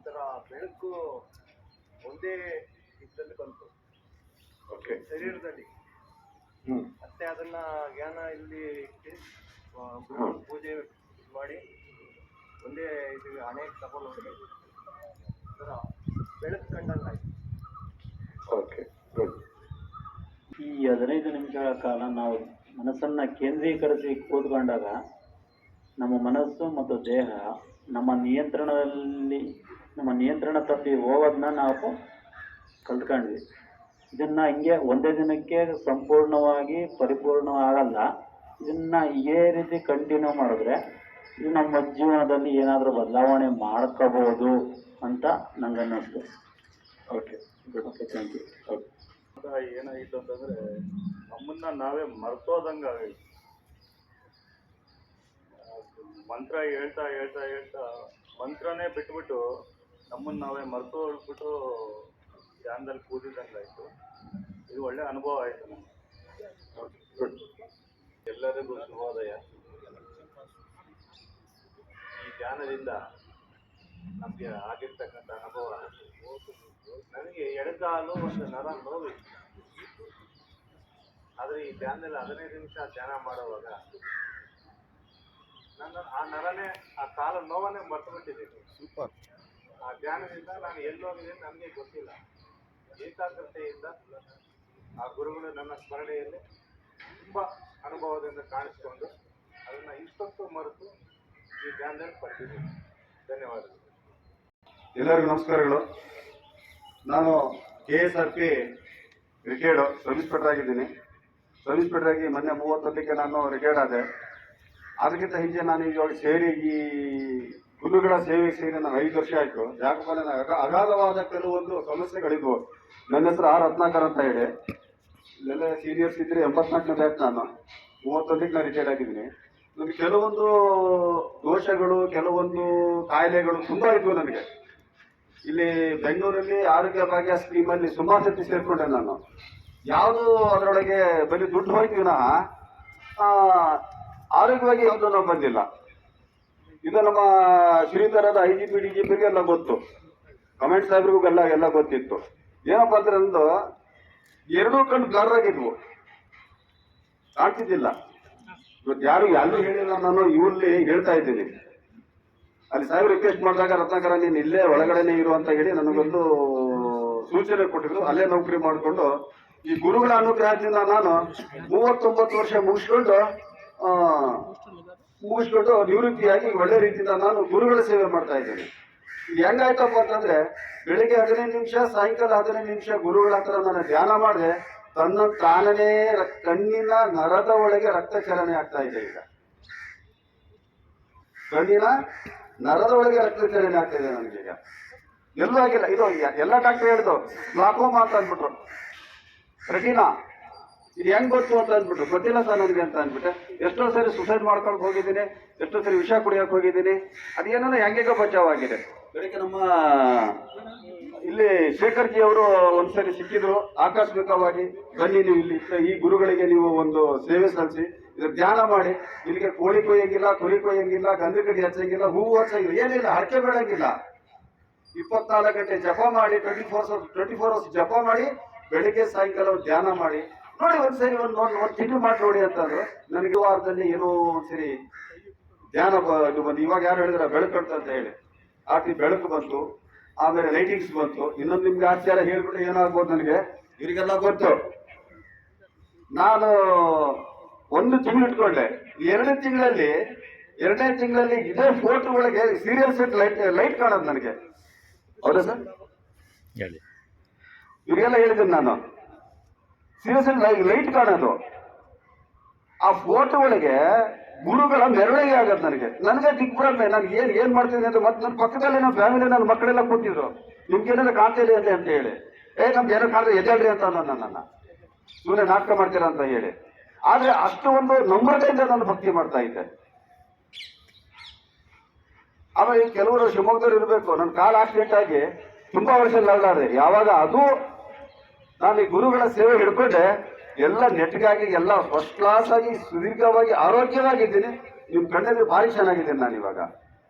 ಥರ ಬೆಳಕು ಒಂದೇ ಇದರಲ್ಲಿ ಬಂತು ಶರೀರದಲ್ಲಿ. ಮತ್ತೆ ಅದನ್ನ ಜ್ಞಾನ ಇಲ್ಲಿ ಇಟ್ಟು ಪೂಜೆ ಮಾಡಿ ಒಂದೇ ಇದು ಹಣೆಗೆ ತಗೊಂಡು ಹೋಗಿ ಥರ ಬೆಳಕು ಕಂಡಂಗಾಯ್ತು. Okay, good. ಈ 15 ನಿಮಿಷಗಳ ಕಾಲ ನಾವು ಮನಸ್ಸನ್ನು ಕೇಂದ್ರೀಕರಿಸಿ ಕೂತ್ಕೊಂಡಾಗ ನಮ್ಮ ಮನಸ್ಸು ಮತ್ತು ದೇಹ ನಮ್ಮ ನಿಯಂತ್ರಣ ತಪ್ಪಿ ಹೋಗೋದನ್ನ ನಾವು ಕಲ್ತ್ಕೊಂಡ್ವಿ. ಇದನ್ನು ಹಿಂಗೆ ಒಂದೇ ದಿನಕ್ಕೆ ಸಂಪೂರ್ಣವಾಗಿ ಪರಿಪೂರ್ಣ ಆಗಲ್ಲ. ಇದನ್ನು ಇದೇ ರೀತಿ ಕಂಟಿನ್ಯೂ ಮಾಡಿದ್ರೆ ಇದು ನಮ್ಮ ಜೀವನದಲ್ಲಿ ಏನಾದರೂ ಬದಲಾವಣೆ ಮಾಡ್ಕೋಬೋದು ಅಂತ ನಂಗೆ ಅನ್ನಿಸ್ತು. Okay, good. Okay, thank you. Okay. ಏನಾಗಿತ್ತು ಅಂತಂದರೆ ನಮ್ಮನ್ನ ನಾವೇ ಮರ್ತೋದಂಗೆ ಆಗೈತೆ. ಮಂತ್ರ ಹೇಳ್ತಾ ಹೇಳ್ತಾ ಹೇಳ್ತಾ ಮಂತ್ರನೇ ಬಿಟ್ಬಿಟ್ಟು ನಮ್ಮನ್ನು ನಾವೇ ಮರೆತು ಹೋಗ್ಬಿಟ್ಟು ಧ್ಯಾನದಲ್ಲಿ ಕೂದಿದಂಗಾಯಿತು. ಇದು ಒಳ್ಳೆ ಅನುಭವ ಆಯಿತು ನಮಗೆ. ಎಲ್ಲರಿಗೂ ಶುಭೋದಯ. ಈ ಧ್ಯಾನದಿಂದ ನಮಗೆ ಆಗಿರ್ತಕ್ಕಂಥ ಅನುಭವ, ನನಗೆ ಎಡಗಾಲು ಒಂದು ನರ ನೋವಿತ್ತು. ಆದರೆ ಈ ಧ್ಯಾನದಲ್ಲಿ 15 ನಿಮಿಷ ಧ್ಯಾನ ಮಾಡುವಾಗ ನಾನು ಆ ನರನೇ, ಆ ಕಾಲ ನೋವನ್ನೇ ಮರೆತು ಬಿಟ್ಟಿದ್ದೀನಿ. ಸೂಪರ್. ಆ ಧ್ಯಾನದಿಂದ ನಾನು ಎಲ್ಲೋಗಿದ್ದೀನಿ ನನಗೆ ಗೊತ್ತಿಲ್ಲ. ಏಕಾಗ್ರತೆಯಿಂದ ಆ ಗುರುಗಳು ನನ್ನ ಸ್ಮರಣೆಯಲ್ಲಿ ತುಂಬ ಅನುಭವದಿಂದ ಕಾಣಿಸ್ಕೊಂಡು ಅದನ್ನು ಇಷ್ಟೊತ್ತು ಮರೆತು ಈ ಧ್ಯಾನದಲ್ಲಿ ಪಡ್ತಿದ್ದೀನಿ. ಧನ್ಯವಾದಗಳು. ಎಲ್ಲರಿಗೂ ನಮಸ್ಕಾರಗಳು. ನಾನು KSRP ರಿಟೈರ್ಡ್ ಸರ್ವಿಸ್ ಇನ್ಸ್ಪೆಕ್ಟರ್ ಆಗಿದ್ದೀನಿ. ಸರ್ವಿಸ್ ಇನ್ಸ್ಪೆಕ್ಟರ್ ಆಗಿ ಮೊನ್ನೆ 31ಕ್ಕೆ ನಾನು ರಿಟೈರ್ಡ್ ಆದೆ. ಅದಕ್ಕಿಂತ ಹಿಂದೆ ನಾನು ಇವಾಗ ಸೇರಿ ಈ ಗುರುಗಳ ಸೇವೆಗೆ ಸೇರಿ ನಾನು 5 ವರ್ಷ ಆಯಿತು. ಯಾಕಪ್ಪ, ನನ್ನ ಅಗಾಧವಾದ ಕೆಲವೊಂದು ಸಮಸ್ಯೆಗಳಿದ್ವು. ನನ್ನ ಹೆಸರು ಆರ್ ರತ್ನಾಕರ್ ಅಂತ ಹೇಳಿ. ಇಲ್ಲೆಲ್ಲ ಸೀನಿಯರ್ಸ್ ಇದ್ದರೆ 84ನೇ ಬ್ಯಾಚ್. ನಾನು 31ಕ್ಕೆ ನಾನು ರಿಟೈರ್ಡ್ ಆಗಿದ್ದೀನಿ. ನನಗೆ ಕೆಲವೊಂದು ದೋಷಗಳು, ಕೆಲವೊಂದು ಕಾಯಿಲೆಗಳು ತುಂಬ ಇದ್ವು ನನಗೆ. ಇಲ್ಲಿ ಬೆಂಗಳೂರಲ್ಲಿ ಆರೋಗ್ಯ ಭಾಗ್ಯ ಸ್ಕೀಮಲ್ಲಿ ಸುಮಾರು ಸತಿ ಸೇರಿಕೊಂಡೆ ನಾನು. ಯಾವುದು ಅದರೊಳಗೆ ಬರೀ ದುಡ್ಡು ಹೋಯ್ತು ವಿನಃ ಆರೋಗ್ಯವಾಗಿ ಯಾವುದು ನಾವು ಬಂದಿಲ್ಲ. ಇದು ನಮ್ಮ ಶ್ರೀಧರದ IGP DGPಗೆ ಎಲ್ಲ ಗೊತ್ತು, ಕಮೆಂಟ್ ಸಾಹೇಬ್ರಿಗೂ ಎಲ್ಲ ಗೊತ್ತಿತ್ತು. ಏನಪ್ಪ ಅಂದ್ರೆ ನಂದು 2 ಕಣ್ಣು ಬ್ಲರ್ ಆಗಿದ್ವು, ಕಾಣ್ತಿದ್ದಿಲ್ಲ. ಇವತ್ತು ಯಾರು ಹೇಳಿಲ್ಲ, ನಾನು ಇವಲ್ಲಿ ಹೇಳ್ತಾ ಇದ್ದೀನಿ. ಅಲ್ಲಿ ಸಾಹೇಬ್ ರಿಕ್ವೆಸ್ಟ್ ಮಾಡಿದಾಗ ರತ್ನಾಕರ ನೀನು ಇಲ್ಲೇ ಒಳಗಡೆನೆ ಇರು ಅಂತ ಹೇಳಿ ನನಗೊಂದು ಸೂಚನೆ ಕೊಟ್ಟಿದ್ರು. ಅಲ್ಲೇ ನೌಕರಿ ಮಾಡಿಕೊಂಡು ಈ ಗುರುಗಳ ಅನುಗ್ರಹದಿಂದ ನಾನು 39 ವರ್ಷ ಮುಗಿಸ್ಕೊಂಡು ನಿವೃತ್ತಿಯಾಗಿ ಒಳ್ಳೆ ರೀತಿಯಿಂದ ನಾನು ಗುರುಗಳ ಸೇವೆ ಮಾಡ್ತಾ ಇದ್ದೇನೆ. ಇದು ಹೆಂಗಾಯ್ತಪ್ಪ ಅಂತಂದ್ರೆ, ಬೆಳಿಗ್ಗೆ 15 ನಿಮಿಷ, ಸಾಯಂಕಾಲ 15 ನಿಮಿಷ ಗುರುಗಳ ಹತ್ರ ನಾನು ಧ್ಯಾನ ಮಾಡಿದೆ. ತಾನೇ ಕಣ್ಣಿನ ನರದ ಒಳಗೆ ರಕ್ತ ಚಲನೆ ಆಗ್ತಾ ಇದೆ. ಈಗ ಕಣ್ಣಿನ ನರದ ಒಳಗೆ ರಕ್ತ ಚಲನೆ ಆಗ್ತಾ ಇದೆ ನನಗೀಗ. ಎಲ್ಲೂ ಆಗಿಲ್ಲ. ಇದು ಎಲ್ಲ ಡಾಕ್ಟರ್ ಹೇಳಿದ್ರು ಗ್ಲಾಕೋಮಾ ಅಂತ ಅಂದ್ಬಿಟ್ರು. ರೆಟಿನಾ ಇದು ಹೆಂಗ್ ಗೊತ್ತು ಅಂತ ಅಂದ್ಬಿಟ್ರು. ಗೊತ್ತಿಲ್ಲ ಸರ್ ನನಗೆ ಅಂತ ಅಂದ್ಬಿಟ್ಟೆ. ಎಷ್ಟೋ ಸರಿ ಸುಸೈಡ್ ಮಾಡ್ಕೊಂಡು ಹೋಗಿದ್ದೀನಿ, ಎಷ್ಟೋ ಸರಿ ವಿಷ ಕುಡಿಯೋಕೆ ಹೋಗಿದ್ದೀನಿ. ಅದೇನೋ ಹೆಂಗೆಗೋ ಬಚಾವಾಗಿದೆ. ಬೆಳಗ್ಗೆ ನಮ್ಮ ಇಲ್ಲಿ ಶೇಖರ್ಜಿ ಅವರು ಒಂದ್ಸರಿ ಸಿಕ್ಕಿದ್ರು ಆಕಸ್ಮಿಕವಾಗಿ. ಬನ್ನಿ ನೀವು ಇಲ್ಲಿ ಈ ಗುರುಗಳಿಗೆ ನೀವು ಒಂದು ಸೇವೆ ಸಲ್ಲಿಸಿ, ಇದ್ರ ಧ್ಯಾನ ಮಾಡಿ. ಇಲ್ಲಿಗೆ ಕೋಳಿ ಕೊಯ್ಯಂಗಿಲ್ಲ, ಕುರಿ ಕೊಯ್ಯಂಗಿಲ್ಲ, ಗಂಧದ ಕಡ್ಡಿ ಹಚ್ಚಂಗಿಲ್ಲ, ಹೂವು ಹಚ್ಚಂಗಿಲ್ಲ, ಏನಿಲ್ಲ, ಹರಕೆ ಬೇಡಂಗಿಲ್ಲ. 24 ಗಂಟೆ ಜಪ ಮಾಡಿ, 24 ಅವರ್ಸ್ ಜಪ ಮಾಡಿ, ಬೆಳಿಗ್ಗೆ ಸಾಯಂಕಾಲ ಧ್ಯಾನ ಮಾಡಿ ನೋಡಿ. ಒಂದ್ಸರಿ ಒಂದು ತಿಂಗಳು ಮಾಡಿ ನೋಡಿ ಅಂತಂದ್ರು. ನನಗೆ ವಾರದಲ್ಲಿ ಏನೋ ಒಂದ್ಸರಿ ಧ್ಯಾನ ಇದು ಬಂದು, ಇವಾಗ ಯಾರು ಹೇಳಿದ್ರೆ ಬೆಳಕು ಅಂತ ಹೇಳಿ ಬೆಳಕು ಬಂತು. ಆಮೇಲೆ ಲೈಟಿಂಗ್ಸ್ ಬಂತು. ಇನ್ನೊಂದು ನಿಮ್ಗೆ ಆಚಾರ ಹೇಳ್ಬಿಟ್ಟು ಏನಾಗ್ಬೋದು ನನಗೆ, ಇವರಿಗೆಲ್ಲ ಗೊತ್ತು. ನಾನು 1 ತಿಂಗಳು ಇಟ್ಕೊಂಡೆ. 2ನೇ ತಿಂಗಳಲ್ಲಿ ಇದೇ ಫೋಟೋ ಒಳಗೆ ಸೀರಿಯಲ್ ಸೆಟ್ ಲೈಟ್ ಕಾಣೋದು ನನಗೆ. ಹೌದಾ ಸರ್? ಇವರಿಗೆಲ್ಲ ಹೇಳಿದ್ದೀನಿ ನಾನು, ಸೀರಿಯಸ್ ಲೈಟ್ ಕಾಣೋದು. ಆ ಫೋಟೋ ಒಳಗೆ ಗುರುಗಳ ಮೆರವಣಿಗೆ ಆಗತ್ತೆ ನನಗೆ ದಿಗ್ಭ್ರಮೆ. ನಾನು ಏನ್ ಮಾಡ್ತೀನಿ ಅಂತ. ಮತ್ತೆ ನನ್ನ ಪಕ್ಕದಲ್ಲಿ ನಮ್ಮ ಫ್ಯಾಮಿಲಿ, ನನ್ನ ಮಕ್ಕಳೆಲ್ಲ ಕೂತಿದ್ರು. ನಿಮ್ಗೇನಾದ್ರು ಕಾಣ್ತಾ ಇದೆ ಅಂತ ಹೇಳಿ, ನಮ್ಗೆ ಏನೋ ಕಾಣ್ತಾ ಎದ್ದೇಳ್ರಿ ಅಂತ ನನ್ನ ಸುಮ್ಮನೆ ನಾಟಕ ಮಾಡ್ತೀರಾ ಅಂತ ಹೇಳಿ. ಆದ್ರೆ ಅಷ್ಟು ಒಂದು ನಮ್ರತೆಯಿಂದ ನಾನು ಭಕ್ತಿ ಮಾಡ್ತಾ ಇದ್ದೆ. ಆಮೇಲೆ ಕೆಲವರು ಶಿವಮೊಗ್ಗದವ್ರು ಇರಬೇಕು. ನನ್ನ ಕಾಲು ಆಕ್ಸಿಡೆಂಟ್ ಆಗಿ ತುಂಬಾ ವರ್ಷ ಅಲ್ಲಾಡ್ದೆ. ಯಾವಾಗ ಅದು ನಾನು ಈ ಗುರುಗಳ ಸೇವೆ ಹಿಡ್ಕೊಂಡೆ, ಎಲ್ಲ ನೆಟ್ಗಾಗಿ, ಎಲ್ಲ ಫಸ್ಟ್ ಕ್ಲಾಸ್ ಆಗಿ, ಸುದೀರ್ಘವಾಗಿ, ಆರೋಗ್ಯವಾಗಿದ್ದೀನಿ. ನಿಮ್ಮ ಕಣ್ಣಲ್ಲಿ ಭಾರಿ ಚೆನ್ನಾಗಿದ್ದೀನಿ ನಾನು ಇವಾಗ.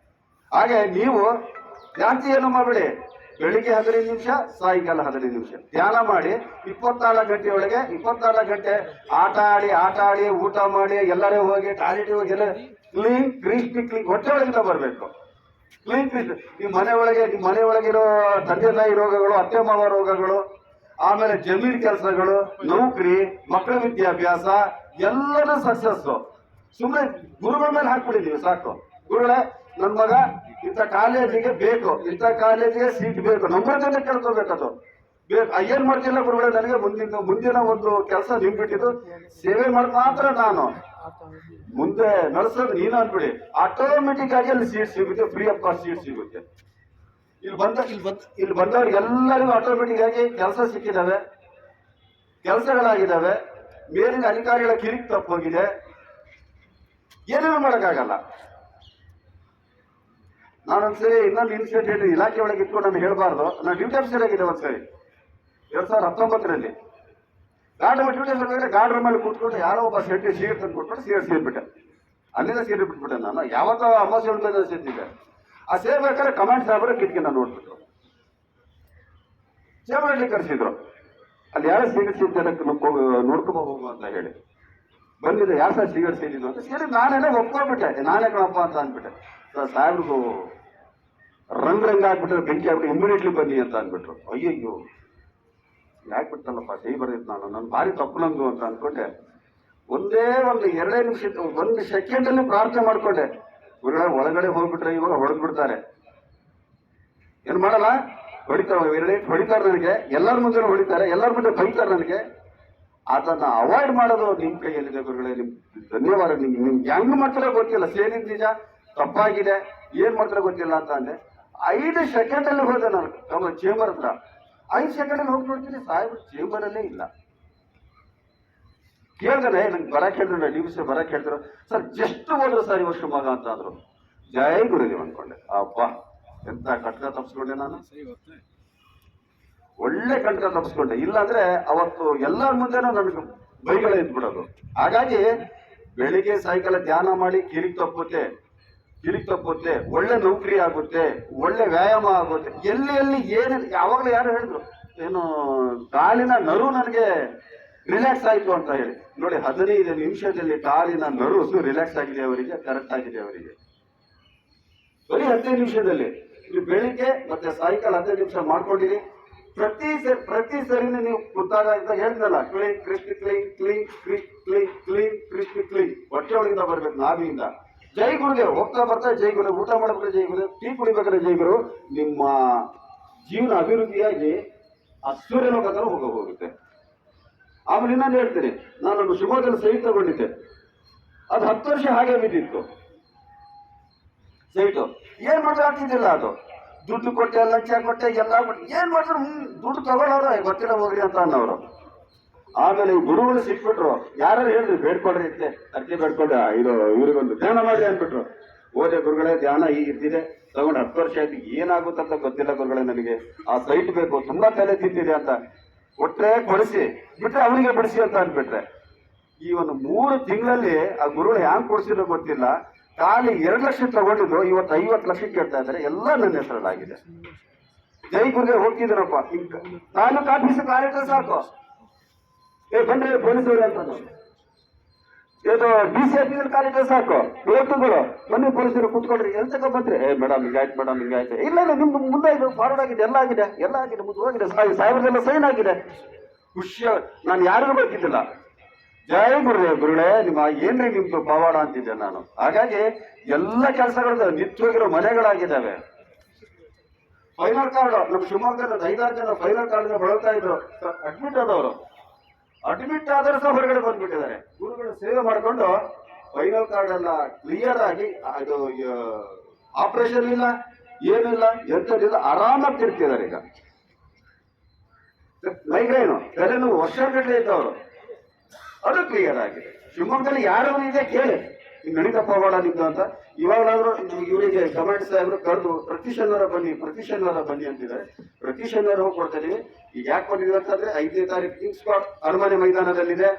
ಹಾಗೆ ನೀವು ಜಾಸ್ತಿ ಏನು ಮಾಡಬೇಡಿ. ಬೆಳಿಗ್ಗೆ 15 ನಿಮಿಷ, ಸಾಯಂಕಾಲ 15 ನಿಮಿಷ ಧ್ಯಾನ ಮಾಡಿ. 24 ಗಂಟೆ ಒಳಗೆ 24 ಗಂಟೆ ಆಟ ಆಡಿ ಊಟ ಮಾಡಿ ಎಲ್ಲರೂ ಹೋಗಿ ಟಾಯ್ಲೆಟ್ ಹೋಗಿ ಎಲ್ಲ ಕ್ಲೀನ್ ಹೊಟ್ಟೆ ಒಳಗಿಂದ ಬರಬೇಕು. ಕ್ಲೀನ್ ನಿಮ್ಮ ಮನೆ ಒಳಗಿರೋ ತಂದೆ ತಾಯಿ ರೋಗಗಳು, ಅತ್ತೆ ಮಾವ ರೋಗಗಳು, ಆಮೇಲೆ ಜಮೀನ್ ಕೆಲಸಗಳು, ನೌಕರಿ, ಮಕ್ಕಳ ವಿದ್ಯಾಭ್ಯಾಸ ಎಲ್ಲರೂ ಸಕ್ಸಸ್. ಸುಮ್ಮನೆ ಗುರುಗಳ ಮೇಲೆ ಹಾಕ್ಬಿಟ್ಟಿದ್ದೀವಿ ಸಾಕು. ಗುರುಗಳೇ, ನನ್ನ ಮಗ ಇಂಥ ಕಾಲೇಜಿಗೆ ಬೇಕು, ಇಂಥ ಕಾಲೇಜಿಗೆ ಸೀಟ್ ಬೇಕು, ನಂಬರ್ದಲ್ಲೇ ಕೇಳ್ಕೋಬೇಕದು ಬೇಕು. ಏನ್ ಮಾಡ್ತಿಲ್ಲ ಗುರುಗಳೇ, ನನಗೆ ಮುಂದಿನ ಒಂದು ಕೆಲಸ ನಿಂಬಿಟ್ಟಿದ್ದು, ಸೇವೆ ಮಾಡಿ ಮಾತ್ರ ನಾನು ಮುಂದೆ ನಡೆಸೋದು ನೀನು ಅಂದ್ಬಿಡಿ. ಆಟೋಮೆಟಿಕ್ ಆಗಿ ಅಲ್ಲಿ ಸೀಟ್ ಸಿಗುತ್ತೆ, ಫ್ರೀ ಆಫ್ ಕಾಸ್ಟ್ ಸೀಟ್ ಸಿಗುತ್ತೆ. ಇಲ್ಲಿ ಬಂದವ್ರಿಗೆ ಎಲ್ಲರಿಗೂ ಆಟೋಮೆಟಿಕ್ ಆಗಿ ಕೆಲಸ ಸಿಕ್ಕಿದಾವೆ, ಕೆಲಸಗಳಾಗಿದ್ದಾವೆ. ಮೇಲಿನ ಅಧಿಕಾರಿಗಳ ಕಿರಿಕ್ ತಪ್ಪೋಗಿದೆ, ಏನೇನು ಮಾಡೋಕ್ಕಾಗಲ್ಲ. ನಾನೊಂದ್ಸರಿ ಇನ್ನೊಂದು ಇನ್ಸಿಡೆಂಟ್ ಇಲಾಖೆ ಒಳಗೆ ಇಟ್ಕೊಂಡು ನಾನು ಹೇಳ್ಬಾರ್ದು. ನಾನು ಡ್ಯೂಟಿ ಆಫೀಸರ್ ಆಗಿದೆ ಒಂದ್ಸರಿ 2019ರಲ್ಲಿ. ಗಾರ್ಡ್ ಡ್ಯೂಟಿ ಆಫೀಸರ್ ಗಾರ್ಡ್ರ ಮೇಲೆ ಕೂತ್ಕೊಂಡು ಯಾರೋ ಒಬ್ಬ ಶೆಟ್ಟಿ ಸೀಟ್ ತಂದು ಕೊಟ್ಬಿಟ್ಟು ಸೇರ್ಬಿಟ್ಟೆ. ಅಲ್ಲಿಂದ ಬಿಟ್ಬಿಟ್ಟೆ ನಾನು. ಯಾವತ್ತೋ ಅಮಾವಾಸ್ಯೆ ಉಳ್ದ ಸೇರ್ತಿದ್ದೆ. ಆ ಸೇರ್ಬೇಕಾದ್ರೆ ಕಮಾಂಡ್ ಸಾಹೇಬರ ಕಿಟಕಿ ನಾನು ನೋಡ್ಬಿಟ್ಟು ಸೇವೆ ಕರೆಸಿದ್ರು. ಅಲ್ಲಿ ಯಾರೋ ಸಿಗರೇಟ್ ಸೇರ್ತಿದ್ದಕ್ಕೆ ನೋಡ್ಕೊಂಡು ಹೋಗು ಅಂತ ಹೇಳಿ ಬಂದಿದೆ. ಯಾರು ಸರ್ ಸಿಗರೇಟ್ ಸೇರಿದ್ದು ಅಂತ ಸೇರಿ ನಾನೇನೇ ಒಪ್ಕೊಂಡ್ಬಿಟ್ಟೆ. ನಾನೇ ಕಣಪ್ಪ ಅಂತ ಅಂದ್ಬಿಟ್ಟೆ. ಸಾಹೇಬ್ರಿಗೂ ರಂಗ್ ಆಗ್ಬಿಟ್ರೆ, ಬೆಂಕಿ ಆಗ್ಬಿಟ್ಟು ಇಮಿಡಿಯೇಟ್ಲಿ ಬನ್ನಿ ಅಂತ ಅಂದ್ಬಿಟ್ರು. ಅಯ್ಯಯ್ಯೋ ಯಾಕ್ಬಿಟ್ಟಲ್ಲಪ್ಪ, ಸಹಿ ಬರ್ದಿತ್ತು ನಾನು ಭಾರಿ ತಪ್ಪು ನಂದು ಅಂತ ಅಂದ್ಕೊಂಡೆ. ಒಂದೇ ಒಂದು 2 ನಿಮಿಷ 1 ಸೆಕೆಂಡಲ್ಲಿ ಪ್ರಾರ್ಥನೆ ಮಾಡ್ಕೊಂಡೆ. ಒಳಗಡೆ ಹೋಗ್ಬಿಟ್ರೆ ಇವಾಗ ಹೊಡೆದ್ಬಿಡ್ತಾರೆ, ಏನ್ ಮಾಡಲ್ಲ, ಹೊಡಿತಾರೆ ನನಗೆ, ಎಲ್ಲರ ಮುಂದೆ ಹೊಡಿತಾರೆ, ಎಲ್ಲರ ಮುಂದೆ ಬೈತಾರೆ ನನಗೆ. ಅದನ್ನ ಅವಾಯ್ಡ್ ಮಾಡೋದು ನಿಮ್ ಕೈಯಲ್ಲಿದೆ ಗುರುಗಳೇ. ನಿಮ್ ಧನ್ಯವಾದ. ನಿಮ್ಗೆ ಹೆಂಗ್ ಮಾಡ್ತಾರೋ ಗೊತ್ತಿಲ್ಲ, ಸೇನಿದ್ ನಿಜ ತಪ್ಪಾಗಿದೆ, ಏನ್ ಮಾಡ್ತಾರೋ ಗೊತ್ತಿಲ್ಲ ಅಂತ ಅಂದೆ. 5 ಸೆಕೆಂಡಲ್ಲಿ ಹೋದೆ ನಾನು ನಮ್ಮ ಚೇಂಬರ್ ಹತ್ರ. 5 ಸೆಕೆಂಡಲ್ಲಿ ಹೋಗಿ ನೋಡ್ತೀನಿ, ಸಾಹೇಬ್ರು ಚೇಂಬರಲ್ಲೇ ಇಲ್ಲ. ಕೇಳಿದ್ರೆ ನಂಗೆ ಬರಕ್ ಹೇಳಿದ್ರು, ಡಿ ಸಿ ಬರಕ್ ಹೇಳಿದ್ರು. ಸರ್ ಜಸ್ಟ್ ಹೋದ್ರು ಸರ್ ಇವತ್ತು ಮಗ ಅಂತ ಅಂದ್ರು. ಜೈ ಗುರುದೇವ್ ಅನ್ಕೊಂಡೆ. ಅಬ್ಬಾ ಎಂತ ಕಟ್ಕ ತಪ್ಪಿಸ್ಕೊಂಡೆ ನಾನು, ಒಳ್ಳೆ ಕಟ್ಕ ತಪ್ಪಿಸ್ಕೊಂಡೆ. ಇಲ್ಲಾಂದ್ರೆ ಅವತ್ತು ಎಲ್ಲರ ಮುಂದೆನೂ ನನಗೆ ಬೈಗಳೇ ಇದ್ಬಿಡೋದು. ಹಾಗಾಗಿ ಬೆಳಿಗ್ಗೆ ಸಾಯಂಕಾಲ ಧ್ಯಾನ ಮಾಡಿ ಕಿರಿಕ್ ತಪ್ಪುತ್ತೆ, ಒಳ್ಳೆ ನೌಕರಿ ಆಗುತ್ತೆ, ಒಳ್ಳೆ ವ್ಯಾಯಾಮ ಆಗುತ್ತೆ. ಎಲ್ಲಿ ಏನೇನು ಯಾವಾಗಲೂ ಯಾರು ಹೇಳಿದ್ರು, ಏನು ಕಾಲಿನ ನರು ನನಗೆ ರಿಲ್ಯಾಕ್ಸ್ ಆಯ್ತು ಅಂತ ಹೇಳಿ. ನೋಡಿ 15 ನಿಮಿಷದಲ್ಲಿ ಕಾಲಿನ ನರು ರಿಲ್ಯಾಕ್ಸ್ ಆಗಿದೆ ಅವರಿಗೆ, ಕರೆಕ್ಟ್ ಆಗಿದೆ ಅವರಿಗೆ. ಬರೀ 15 ನಿಮಿಷದಲ್ಲಿ. ನೀವು ಬೆಳಿಗ್ಗೆ ಮತ್ತೆ ಸಾಯಂಕಾಲ 15 ನಿಮಿಷ ಮಾಡ್ಕೊಂಡಿರಿ. ಪ್ರತಿ ಸರಿನೂ ನೀವು ಕೂತಾಗ ಅಂತ ಹೇಳ್ದಲ್ಲ, ಕ್ಲೀನ್ ಹೊಟ್ಟೆ ಒಳಗಿಂದ ಬರ್ಬೇಕು, ನಾವಿಯಿಂದ. ಜೈ ಗುರುದೇವ್ ಹೋಗ್ತಾ ಬರ್ತಾ ಜೈ ಗುರು, ಊಟ ಮಾಡ್ಬೇಕಾದ್ರೆ ಜೈ ಗುರು, ಟೀ ಕುಡಿಬೇಕಾದ್ರೆ ಜೈ ಗುರು. ನಿಮ್ಮ ಜೀವನ ಅಭಿವೃದ್ಧಿಯಾಗಿ ಆ ಸೂರ್ಯಲೋಕದಲ್ಲಿ ಹೋಗುತ್ತೆ. ಆಮೇಲೆ ಇನ್ನೊಂದು ಹೇಳ್ತೀನಿ, ನಾನು ಶಿವಮೊಗ್ಗದಲ್ಲಿ ಸೈಟ್ ತಗೊಂಡಿದ್ದೆ. ಅದು 10 ವರ್ಷ ಹಾಗೆ ಬಿದ್ದಿತ್ತು ಸೈಟು. ಏನ್ ಮಾಡಿದ್ರೆ ಆಗ್ತಿದ್ದಿಲ್ಲ. ಅದು ದುಡ್ಡು ಕೊಟ್ಟೆ, ಲಂಚ ಕೊಟ್ಟೆ, ಎಲ್ಲ ಕೊಟ್ಟೆ, ಏನ್ ಮಾಡಿದ್ರು ದುಡ್ಡು ತಗೊಳ್ಳೋರು ಗೊತ್ತಿಲ್ಲ ಹೋಗ್ರಿ ಅಂತ ಅನ್ನೋರು. ಆಮೇಲೆ ಈ ಗುರುಗಳು ಸಿಕ್ಬಿಟ್ರು. ಯಾರು ಹೇಳಿದ್ರು ಬೇಡ್ಕೊಡ್ರಿ ಇತ್ತೆ, ಅರ್ಕೆ ಬೇಡ್ಕೊಂಡ್ರೆ ಇವ್ರಿಗೊಂದು ಧ್ಯಾನ ಮಾಡಿ ಅಂದ್ಬಿಟ್ರು. ಓದೆ ಗುರುಗಳೇ, ಧ್ಯಾನ ಹೀಗಿರ್ತಿದೆ, ತಗೊಂಡು 10 ವರ್ಷ ಆಯ್ತು, ಏನಾಗುತ್ತಂತ ಗೊತ್ತಿಲ್ಲ ಗುರುಗಳೇ, ನನಗೆ ಆ ಸೈಟ್ ಬೇಕು, ತುಂಬಾ ತಲೆ ತಿಂತಿದೆ ಅಂತ. ಒಟ್ಟರೆ ಕೊಡಿಸಿ ಬಿಟ್ರೆ ಅವನಿಗೆ ಬಿಡಿಸಿ ಅಂತ ಅಂದ್ಬಿಟ್ರೆ. ಈ ಒಂದು 3 ತಿಂಗಳಲ್ಲಿ ಆ ಗುರುಗಳು ಹ್ಯಾಂಗ್ ಕೊಡಿಸಿರೋ ಗೊತ್ತಿಲ್ಲ. ಖಾಲಿ 2 ಲಕ್ಷ ತಗೊಂಡಿದ್ದು ಇವತ್ತು 50 ಲಕ್ಷ ಕೇಳ್ತಾ ಇದ್ದಾರೆ. ಎಲ್ಲ ನನ್ನ ಹೆಸರಲ್ಲಾಗಿದೆ. ಜೈ ಗುರುಗೆ ಹೋಗ್ತಿದ್ದೀನಪ್ಪ, ತಾಲೂಕು ಆಫೀಸ್ ಕಾರ್ಯಕ್ರಮ ಸಾಕು, ಬನ್ರಿ ಪೊಲೀಸರು ಅಂತ. ಇದು DC ಆಫೀಸಲ್ಲಿ ಕಾರ್ಯಕ್ರಮ ಸಾಕು, ಇವತ್ತುಗಳು ಬನ್ನಿ ಪೊಲೀಸರು ಕೂತ್ಕೊಳ್ರಿ, ಎಂತಕ ಬಂದ್ರಿ, ಮೇಡಮ್ ಹಿಂಗಾಯ್ತು, ಇಲ್ಲ ನಿಮ್ದು ಮುಂದೆ ಇದು ಫಾರ್ವರ್ಡ್ ಆಗಿದೆ, ಎಲ್ಲ ಆಗಿದೆ, ಮುಂದೆ ಹೋಗಿದೆ, ಸಾಹೇಬ್ರದೆಲ್ಲ ಸೈನ್ ಆಗಿದೆ. ಖುಷಿಯ ನಾನು ಯಾರಿಗೂ ಬರ್ತಿದ್ದಿಲ್ಲ. ಜೈ ಗುರುಗಳೇ, ನಿಮ್ಮ ಏನ್ರಿ ನಿಮ್ದು ಪವಾಡ ಅಂತಿದ್ದೆ ನಾನು. ಹಾಗಾಗಿ ಎಲ್ಲ ಕೆಲಸಗಳು ನಿತ್ಯೋಗಿರೋ ಮನೆಗಳಾಗಿದ್ದಾವೆ. ಫೈನಲ್ ಕಾರ್ಡ್ ನಮ್ಮ ಶಿವಮೊಗ್ಗದ 5-6 ಜನ ಫೈನಲ್ ಕಾರ್ಡ್ ಬಳಲ್ತಾ ಇದ್ರು. ಅಡ್ಮಿಟ್ ಆದರೂ ಸಹ ಹೊರಗಡೆ ಬಂದ್ಬಿಟ್ಟಿದ್ದಾರೆ. ಗುರುಗಳು ಸೇವೆ ಮಾಡಿಕೊಂಡು ಫೈನಲ್ ಕಾರ್ಡ್ ಎಲ್ಲ ಕ್ಲಿಯರ್ ಆಗಿ, ಅದು ಆಪರೇಷನ್ ಇಲ್ಲ, ಏನಿಲ್ಲ, ಎಂಥದಿಲ್ಲ, ಆರಾಮಾಗಿ ತಿರ್ತಿದ್ದಾರೆ. ಈಗ ಮೈಗ್ರೇನು ತಲೆನೋವು ವರ್ಷಗಟ್ಟಲೆ ಇದ್ದವರು, ಅದು ಕ್ಲಿಯರ್ ಆಗಿದೆ. ಶಿವಮೊಗ್ಗದಲ್ಲಿ ಯಾರು ಇದೆ ಕೇಳಿ, ಹಿಂಗೆ ನಡೀತಪ್ಪ ಬೇಡ ನಿಮ್ದು ಅಂತ. ಇವಾಗಲಾದ್ರೂ ಇವರಿಗೆ ಕಮಾಂಡ್ ಸಾಹೇಬರು ಕರೆದು ಪ್ರತಿ ಶನಿವಾರ ಬನ್ನಿ ಅಂತಿದ್ದಾರೆ. ಪ್ರತಿ ಶನಿವಾರ ಹೋಗಿ ಕೊಡ್ತೀವಿ. ಈಗ ಯಾಕೆ ಬಂದಿದೆ ಅಂತಂದ್ರೆ 5ನೇ ತಾರೀಕು ಕಿಂಗ್ ಸ್ಪಾಟ್ ಅರಮನೆ ಮೈದಾನದಲ್ಲಿದೆ.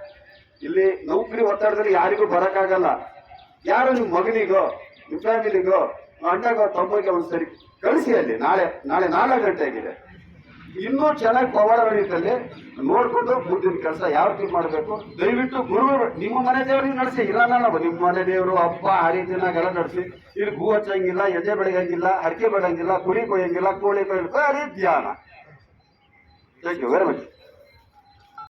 ಇಲ್ಲಿ ನೌಕರಿ ಒತ್ತಡದಲ್ಲಿ ಯಾರಿಗೂ ಬರಕ್ಕಾಗಲ್ಲ. ಯಾರು ನಿಮ್ಮ ಮಗನಿಗೋ, ನಿಮ್ಮ ಫ್ಯಾಮಿಲಿಗೋ ಅಣ್ಣಗ ತಮ್ಮಗೆ ಒಂದ್ಸರಿ ಕಳಿಸಿ ಅಲ್ಲಿ ನಾಳೆ 4 ಗಂಟೆ ಆಗಿದೆ. ಇನ್ನೂ ಚೆನ್ನಾಗಿ ಪವಾಡ ನಡೀತಲ್ಲಿ ನೋಡ್ಕೊಂಡು ಮುಂದಿನ ಕೆಲಸ ಯಾವ ರೀತಿ ಮಾಡಬೇಕು. ದಯವಿಟ್ಟು ಗುರುಗಳು ನಿಮ್ಮ ಮನೆ ದೇವರಿಗೆ ನಡೆಸಿ, ಇಲ್ಲ ನಿಮ್ಮ ಮನೆ ದೇವರು ಹಬ್ಬ ಹರಿದಿನಾಗೆಲ್ಲ ನಡೆಸಿ. ಇಲ್ಲಿ ಹೂ ಹಚ್ಚಂಗಿಲ್ಲ, ಎದೆ ಬೆಳಗಂಗಿಲ್ಲ, ಹರಕೆ ಬೆಳಂಗಿಲ್ಲ, ಕುರಿ ಕೊಯ್ಯಂಗಿಲ್ಲ, ಕೋಳಿ ಕೊಯ್ಯಂಗಿಲ್ಲ, ಬರೀ ಧ್ಯಾನ. Thank you very much.